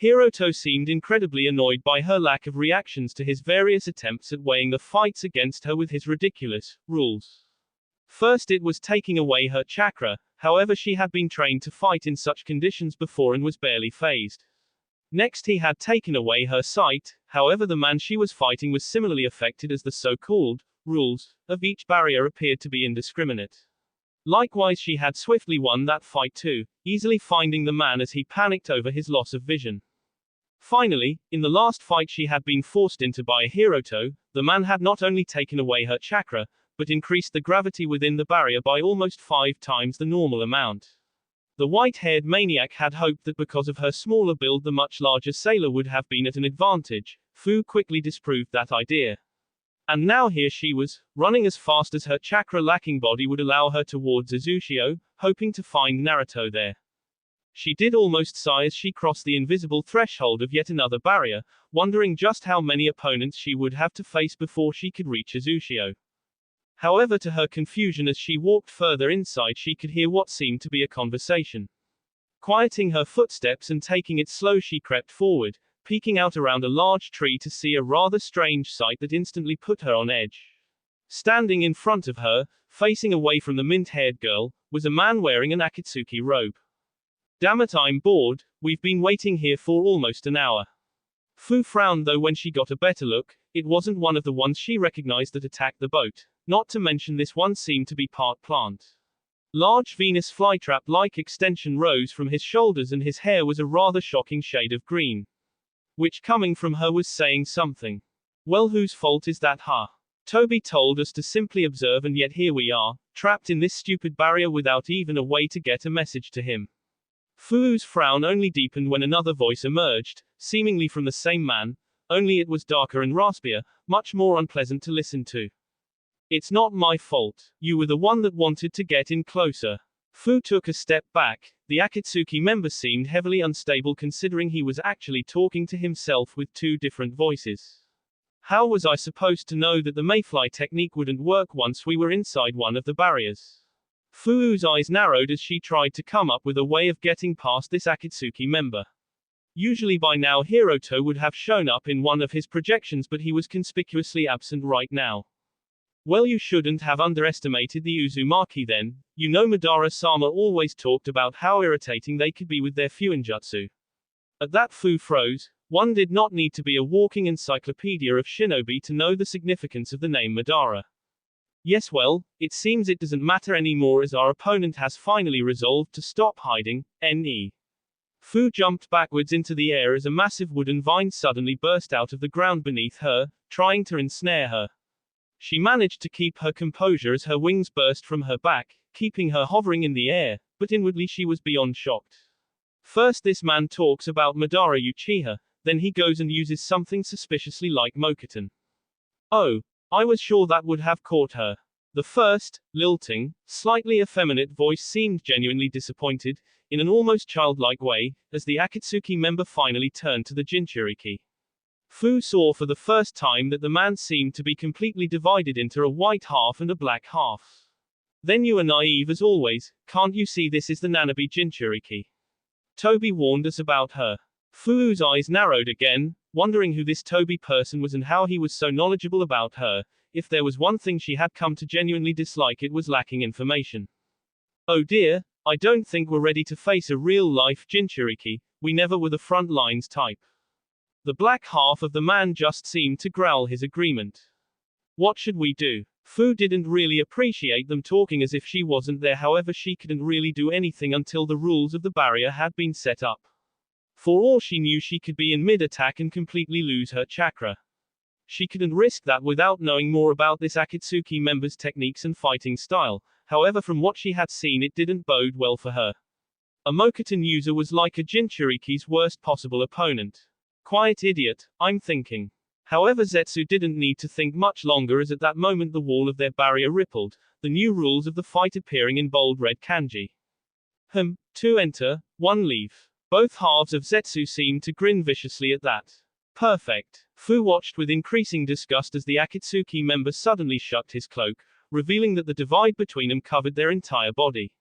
Hiroto seemed incredibly annoyed by her lack of reactions to his various attempts at weighing the fights against her with his ridiculous rules. First it was taking away her chakra, however she had been trained to fight in such conditions before and was barely fazed. Next he had taken away her sight, however the man she was fighting was similarly affected as the so-called rules of each barrier appeared to be indiscriminate. Likewise she had swiftly won that fight too, easily finding the man as he panicked over his loss of vision. Finally, in the last fight she had been forced into by Hiroto, the man had not only taken away her chakra, but increased the gravity within the barrier by almost 5 times the normal amount. The white-haired maniac had hoped that because of her smaller build the much larger sailor would have been at an advantage. Fu quickly disproved that idea. And now here she was, running as fast as her chakra-lacking body would allow her towards Uzushio, hoping to find Naruto there. She did almost sigh as she crossed the invisible threshold of yet another barrier, wondering just how many opponents she would have to face before she could reach Uzushio. However, to her confusion as she walked further inside she could hear what seemed to be a conversation. Quieting her footsteps and taking it slow she crept forward, peeking out around a large tree to see a rather strange sight that instantly put her on edge. Standing in front of her, facing away from the mint-haired girl, was a man wearing an Akatsuki robe. Damn it, I'm bored, we've been waiting here for almost an hour. Fu frowned though when she got a better look, it wasn't one of the ones she recognized that attacked the boat, not to mention this one seemed to be part plant. Large Venus flytrap-like extension rose from his shoulders and his hair was a rather shocking shade of green. Which coming from her was saying something. Well, whose fault is that, huh? Toby told us to simply observe and yet here we are, trapped in this stupid barrier without even a way to get a message to him. Fu's frown only deepened when another voice emerged, seemingly from the same man, only it was darker and raspier, much more unpleasant to listen to. It's not my fault. You were the one that wanted to get in closer. Fu took a step back. The Akatsuki member seemed heavily unstable considering he was actually talking to himself with 2 different voices. How was I supposed to know that the mayfly technique wouldn't work once we were inside one of the barriers? Fu's eyes narrowed as she tried to come up with a way of getting past this Akatsuki member. Usually by now Hiroto would have shown up in one of his projections, but he was conspicuously absent right now. Well, you shouldn't have underestimated the Uzumaki then. You know Madara-sama always talked about how irritating they could be with their fuinjutsu. At that Fu froze. One did not need to be a walking encyclopedia of shinobi to know the significance of the name Madara. Yes, well, it seems it doesn't matter anymore as our opponent has finally resolved to stop hiding. Ne. Fu jumped backwards into the air as a massive wooden vine suddenly burst out of the ground beneath her, trying to ensnare her. She managed to keep her composure as her wings burst from her back, keeping her hovering in the air, but inwardly she was beyond shocked. First this man talks about Madara Uchiha, then he goes and uses something suspiciously like Mokuton. Oh, I was sure that would have caught her. The first, lilting, slightly effeminate voice seemed genuinely disappointed, in an almost childlike way, as the Akatsuki member finally turned to the Jinchuriki. Fu saw for the first time that the man seemed to be completely divided into a white half and a black half. Then you are naive as always, can't you see this is the Nanabi Jinchuriki? Toby warned us about her. Fu's eyes narrowed again, wondering who this Toby person was and how he was so knowledgeable about her. If there was one thing she had come to genuinely dislike, it was lacking information. Oh dear, I don't think we're ready to face a real-life Jinchuriki, we never were the front lines type. The black half of the man just seemed to growl his agreement. What should we do? Fu didn't really appreciate them talking as if she wasn't there, however she couldn't really do anything until the rules of the barrier had been set up. For all she knew she could be in mid-attack and completely lose her chakra. She couldn't risk that without knowing more about this Akatsuki member's techniques and fighting style, however from what she had seen it didn't bode well for her. A Mokuton user was like a Jinchuriki's worst possible opponent. Quiet idiot, I'm thinking. However Zetsu didn't need to think much longer as at that moment the wall of their barrier rippled, the new rules of the fight appearing in bold red kanji. 2 enter, 1 leave. Both halves of Zetsu seemed to grin viciously at that. Perfect. Fu watched with increasing disgust as the Akatsuki member suddenly shucked his cloak, revealing that the divide between them covered their entire body.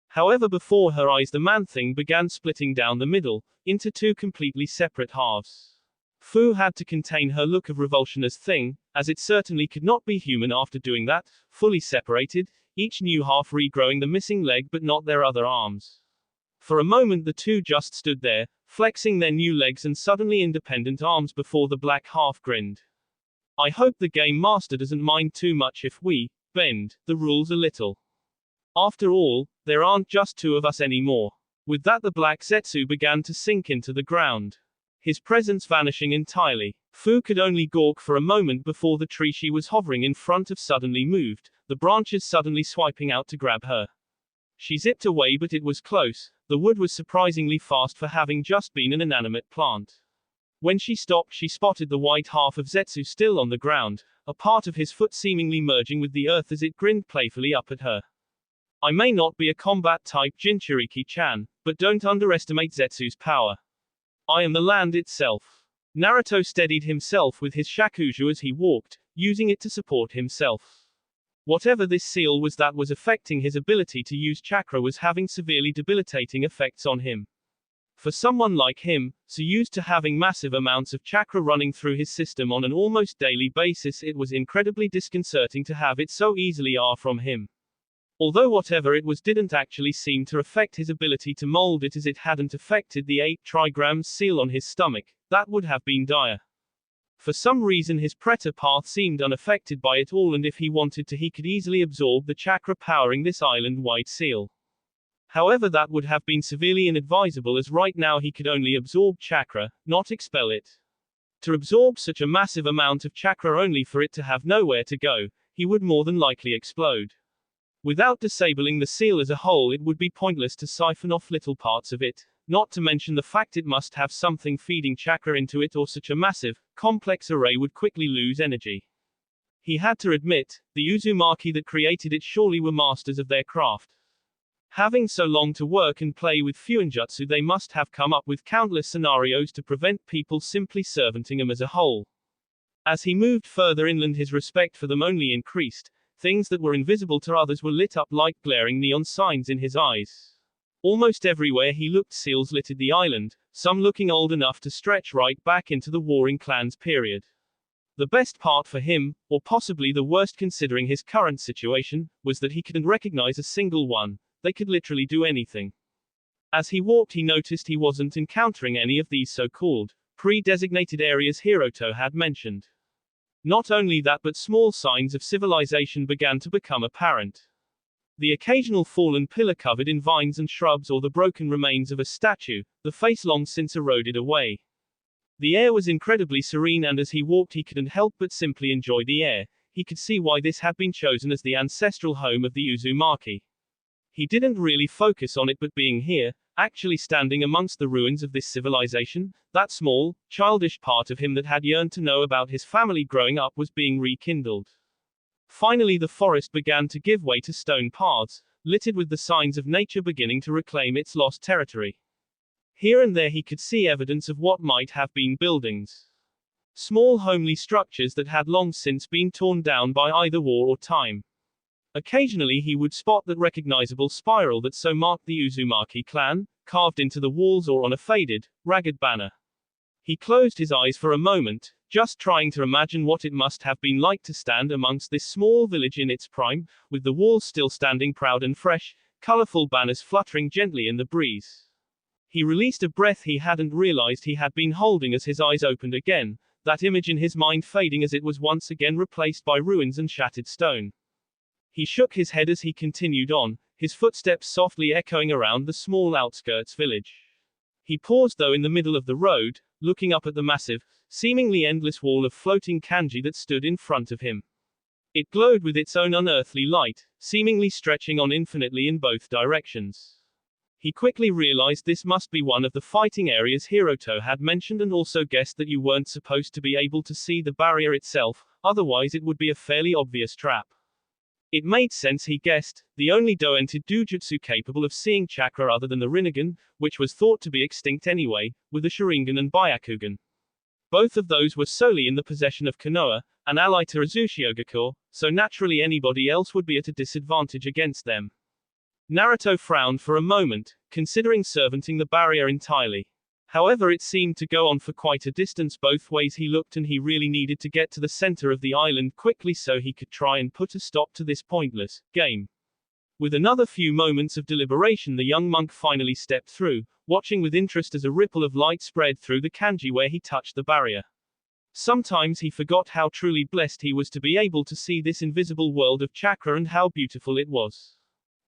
However, before her eyes the man-thing began splitting down the middle, into 2 completely separate halves. Fu had to contain her look of revulsion as thing, as it certainly could not be human after doing that, fully separated, each new half regrowing the missing leg but not their other arms. For a moment the 2 just stood there, flexing their new legs and suddenly independent arms before the black half grinned. I hope the game master doesn't mind too much if we bend the rules a little. After all, there aren't just 2 of us anymore. With that the black Zetsu began to sink into the ground, his presence vanishing entirely. Fu could only gawk for a moment before the tree she was hovering in front of suddenly moved, the branches suddenly swiping out to grab her. She zipped away, but it was close. The wood was surprisingly fast for having just been an inanimate plant. When she stopped, she spotted the white half of Zetsu still on the ground, a part of his foot seemingly merging with the earth as it grinned playfully up at her. I may not be a combat type Jinchuriki-chan, but don't underestimate Zetsu's power. I am the land itself. Naruto steadied himself with his shakuju as he walked, using it to support himself. Whatever this seal was that was affecting his ability to use chakra was having severely debilitating effects on him. For someone like him, so used to having massive amounts of chakra running through his system on an almost daily basis, it was incredibly disconcerting to have it so easily from him. Although whatever it was didn't actually seem to affect his ability to mold it, as it hadn't affected the 8 trigrams seal on his stomach, that would have been dire. For some reason his preta path seemed unaffected by it all, and if he wanted to he could easily absorb the chakra powering this island-wide seal. However, that would have been severely inadvisable, as right now he could only absorb chakra, not expel it. To absorb such a massive amount of chakra only for it to have nowhere to go, he would more than likely explode. Without disabling the seal as a whole, it would be pointless to siphon off little parts of it, not to mention the fact it must have something feeding chakra into it, or such a massive, complex array would quickly lose energy. He had to admit, the Uzumaki that created it surely were masters of their craft. Having so long to work and play with Fuinjutsu, they must have come up with countless scenarios to prevent people simply servanting them as a whole. As he moved further inland, his respect for them only increased. Things that were invisible to others were lit up like glaring neon signs in his eyes. Almost everywhere he looked, seals littered the island, some looking old enough to stretch right back into the Warring Clans period. The best part for him, or possibly the worst considering his current situation, was that he couldn't recognize a single one. They could literally do anything. As he walked, he noticed he wasn't encountering any of these so-called pre-designated areas Hiroto had mentioned. Not only that, but small signs of civilization began to become apparent. The occasional fallen pillar covered in vines and shrubs, or the broken remains of a statue, the face long since eroded away. The air was incredibly serene, and as he walked he couldn't help but simply enjoy the air. He could see why this had been chosen as the ancestral home of the Uzumaki. He didn't really focus on it, but being here, actually standing amongst the ruins of this civilization, that small, childish part of him that had yearned to know about his family growing up was being rekindled. Finally the forest began to give way to stone paths, littered with the signs of nature beginning to reclaim its lost territory. Here and there he could see evidence of what might have been buildings. Small homely structures that had long since been torn down by either war or time. Occasionally he would spot that recognizable spiral that so marked the Uzumaki clan, carved into the walls or on a faded, ragged banner. He closed his eyes for a moment, just trying to imagine what it must have been like to stand amongst this small village in its prime, with the walls still standing proud and fresh, colorful banners fluttering gently in the breeze. He released a breath he hadn't realized he had been holding as his eyes opened again, that image in his mind fading as it was once again replaced by ruins and shattered stone. He shook his head as he continued on, his footsteps softly echoing around the small outskirts village. He paused though in the middle of the road, looking up at the massive, seemingly endless wall of floating kanji that stood in front of him. It glowed with its own unearthly light, seemingly stretching on infinitely in both directions. He quickly realized this must be one of the fighting areas Hiroto had mentioned, and also guessed that you weren't supposed to be able to see the barrier itself, otherwise it would be a fairly obvious trap. It made sense, he guessed, the only do-ented dojutsu capable of seeing chakra other than the Rinnegan, which was thought to be extinct anyway, with the Sharingan and Byakugan. Both of those were solely in the possession of Konoha, an ally to Uzushiogakure, so naturally anybody else would be at a disadvantage against them. Naruto frowned for a moment, considering servanting the barrier entirely. However, it seemed to go on for quite a distance both ways he looked, and he really needed to get to the center of the island quickly so he could try and put a stop to this pointless game. With another few moments of deliberation, the young monk finally stepped through, watching with interest as a ripple of light spread through the kanji where he touched the barrier. Sometimes he forgot how truly blessed he was to be able to see this invisible world of chakra and how beautiful it was.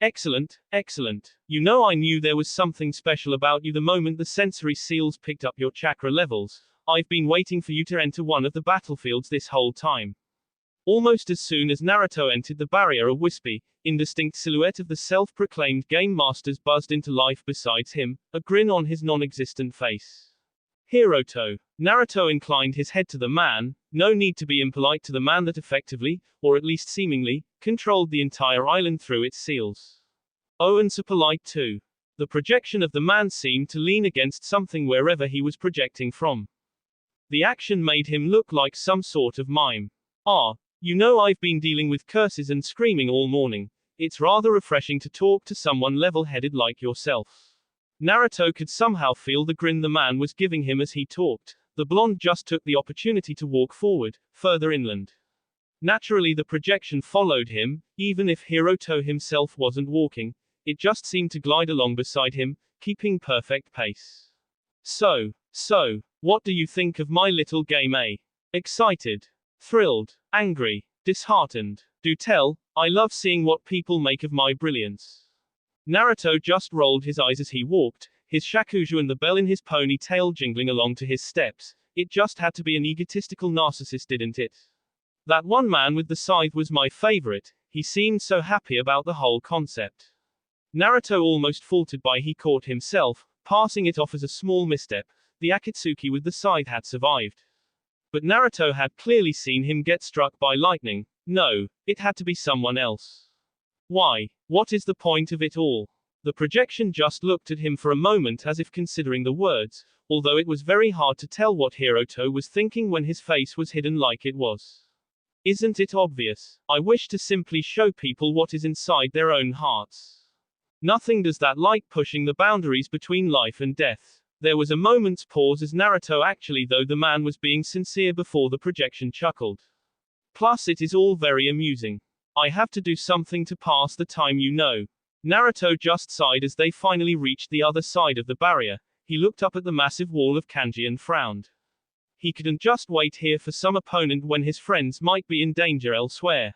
Excellent, excellent. You know, I knew there was something special about you the moment the sensory seals picked up your chakra levels. I've been waiting for you to enter one of the battlefields this whole time. Almost as soon as Naruto entered the barrier, a wispy, indistinct silhouette of the self-proclaimed game masters buzzed into life besides him, a grin on his non-existent face. Hiroto. Naruto inclined his head to the man. No need to be impolite to the man that effectively, or at least seemingly, controlled the entire island through its seals. Oh, and so polite too. The projection of the man seemed to lean against something wherever he was projecting from. The action made him look like some sort of mime. Ah, you know, I've been dealing with curses and screaming all morning. It's rather refreshing to talk to someone level-headed like yourself. Naruto could somehow feel the grin the man was giving him as he talked. The blonde just took the opportunity to walk forward, further inland. Naturally, the projection followed him, even if Hiroto himself wasn't walking. It just seemed to glide along beside him, keeping perfect pace. So, what do you think of my little game, eh? Excited? Thrilled? Angry? Disheartened? Do tell, I love seeing what people make of my brilliance. Naruto just rolled his eyes as he walked, his shakuju and the bell in his ponytail jingling along to his steps. It just had to be an egotistical narcissist, didn't it? That one man with the scythe was my favorite. He seemed so happy about the whole concept. Naruto almost faltered by he caught himself, passing it off as a small misstep. The Akatsuki with the scythe had survived. But Naruto had clearly seen him get struck by lightning. No, it had to be someone else. Why? What is the point of it all? The projection just looked at him for a moment as if considering the words, although it was very hard to tell what Hiroto was thinking when his face was hidden like it was. Isn't it obvious? I wish to simply show people what is inside their own hearts. Nothing does that like pushing the boundaries between life and death. There was a moment's pause as Naruto actually, though the man was being sincere before the projection chuckled. Plus it is all very amusing. I have to do something to pass the time, you know. Naruto just sighed as they finally reached the other side of the barrier. He looked up at the massive wall of kanji and frowned. He couldn't just wait here for some opponent when his friends might be in danger elsewhere.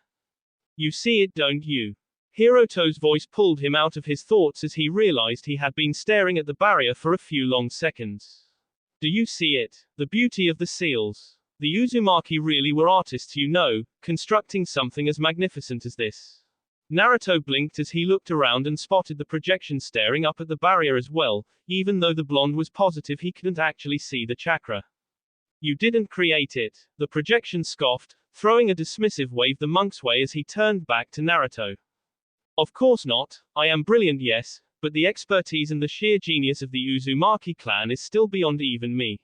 You see it, don't you? Hiroto's voice pulled him out of his thoughts as he realized he had been staring at the barrier for a few long seconds. Do you see it? The beauty of the seals. The Uzumaki really were artists, you know, constructing something as magnificent as this. Naruto blinked as he looked around and spotted the projection staring up at the barrier as well, even though the blonde was positive he couldn't actually see the chakra. You didn't create it. The projection scoffed, throwing a dismissive wave the monk's way as he turned back to Naruto. Of course not. I am brilliant, yes, but the expertise and the sheer genius of the Uzumaki clan is still beyond even me.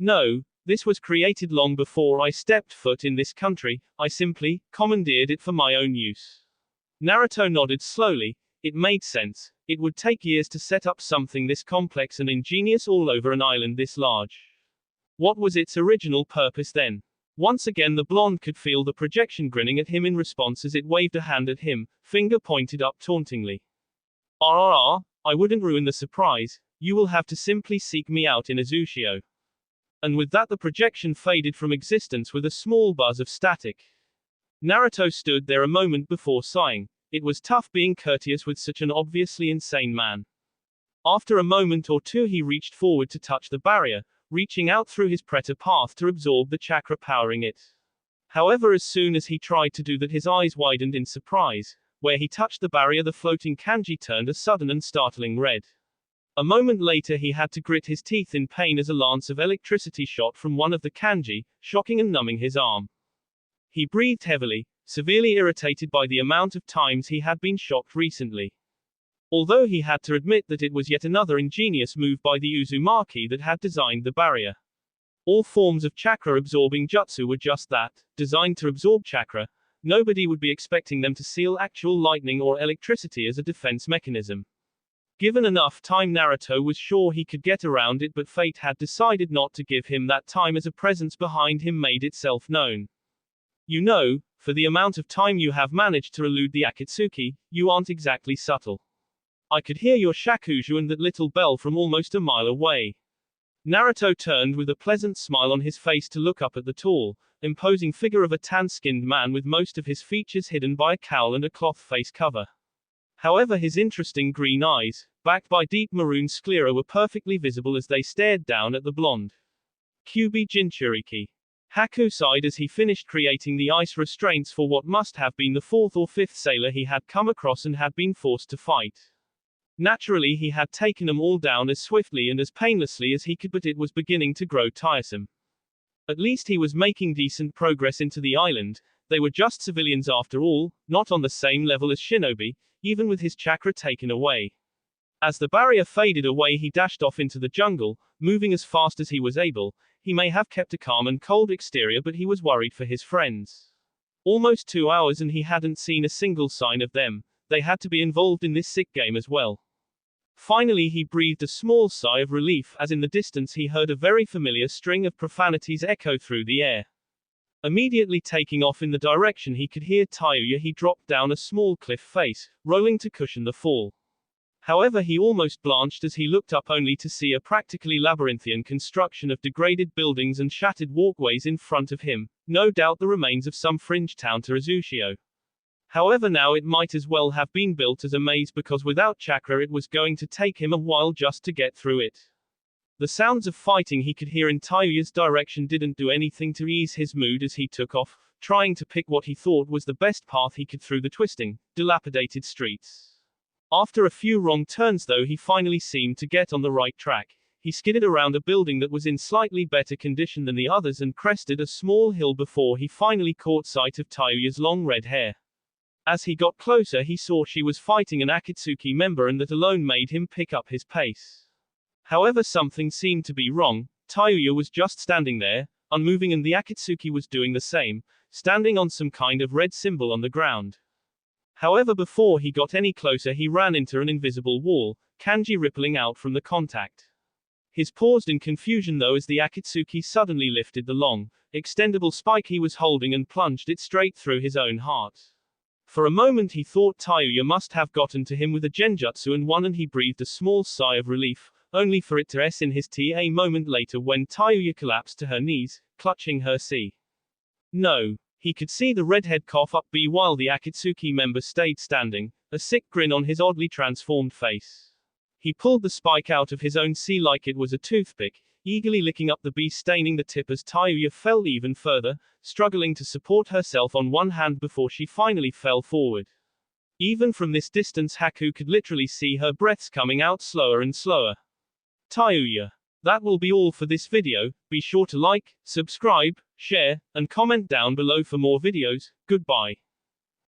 No, this was created long before I stepped foot in this country. I simply commandeered it for my own use. Naruto nodded slowly. It made sense. It would take years to set up something this complex and ingenious all over an island this large. What was its original purpose then? Once again the blonde could feel the projection grinning at him in response as it waved a hand at him, finger pointed up tauntingly. I wouldn't ruin the surprise. You will have to simply seek me out in Uzushio. And with that the projection faded from existence with a small buzz of static. Naruto stood there a moment before sighing. It was tough being courteous with such an obviously insane man. After a moment or two he reached forward to touch the barrier, reaching out through his preta path to absorb the chakra powering it. However, as soon as he tried to do that his eyes widened in surprise. Where he touched the barrier the floating kanji turned a sudden and startling red. A moment later he had to grit his teeth in pain as a lance of electricity shot from one of the kanji, shocking and numbing his arm. He breathed heavily, severely irritated by the amount of times he had been shocked recently. Although he had to admit that it was yet another ingenious move by the Uzumaki that had designed the barrier. All forms of chakra-absorbing jutsu were just that, designed to absorb chakra. Nobody would be expecting them to seal actual lightning or electricity as a defense mechanism. Given enough time, Naruto was sure he could get around it, but fate had decided not to give him that time as a presence behind him made itself known. You know, for the amount of time you have managed to elude the Akatsuki, you aren't exactly subtle. I could hear your shakuju and that little bell from almost a mile away. Naruto turned with a pleasant smile on his face to look up at the tall, imposing figure of a tan-skinned man with most of his features hidden by a cowl and a cloth face cover. However, his interesting green eyes, backed by deep maroon sclera, were perfectly visible as they stared down at the blonde. Kyubi Jinchuriki. Haku sighed as he finished creating the ice restraints for what must have been the fourth or fifth sailor he had come across and had been forced to fight. Naturally, he had taken them all down as swiftly and as painlessly as he could, but it was beginning to grow tiresome. At least he was making decent progress into the island. They were just civilians after all, not on the same level as shinobi, even with his chakra taken away. As the barrier faded away, he dashed off into the jungle, moving as fast as he was able. He may have kept a calm and cold exterior, but he was worried for his friends. Almost 2 hours and he hadn't seen a single sign of them. They had to be involved in this sick game as well. Finally, he breathed a small sigh of relief as in the distance he heard a very familiar string of profanities echo through the air. Immediately taking off in the direction he could hear Tayuya, he dropped down a small cliff face, rolling to cushion the fall. However, he almost blanched as he looked up only to see a practically labyrinthian construction of degraded buildings and shattered walkways in front of him, no doubt the remains of some fringe town to Izushio. However, now it might as well have been built as a maze, because without chakra it was going to take him a while just to get through it. The sounds of fighting he could hear in Tayuya's direction didn't do anything to ease his mood as he took off, trying to pick what he thought was the best path he could through the twisting, dilapidated streets. After a few wrong turns though, he finally seemed to get on the right track. He skidded around a building that was in slightly better condition than the others and crested a small hill before he finally caught sight of Tayuya's long red hair. As he got closer, he saw she was fighting an Akatsuki member, and that alone made him pick up his pace. However, something seemed to be wrong. Tayuya was just standing there, unmoving, and the Akatsuki was doing the same, standing on some kind of red symbol on the ground. However, before he got any closer, he ran into an invisible wall, kanji rippling out from the contact. His paused in confusion though as the Akatsuki suddenly lifted the long, extendable spike he was holding and plunged it straight through his own heart. For a moment he thought Tayuya must have gotten to him with a genjutsu and won, and he breathed a small sigh of relief, only for it to s in his t a moment later when Tayuya collapsed to her knees, clutching her c. No. He could see the redhead cough up b while the Akatsuki member stayed standing, a sick grin on his oddly transformed face. He pulled the spike out of his own c like it was a toothpick, eagerly licking up the b, staining the tip as Tayuya fell even further, struggling to support herself on one hand before she finally fell forward. Even from this distance, Haku could literally see her breaths coming out slower and slower. Tayuya. That will be all for this video. Be sure to like, subscribe, share, and comment down below for more videos. Goodbye.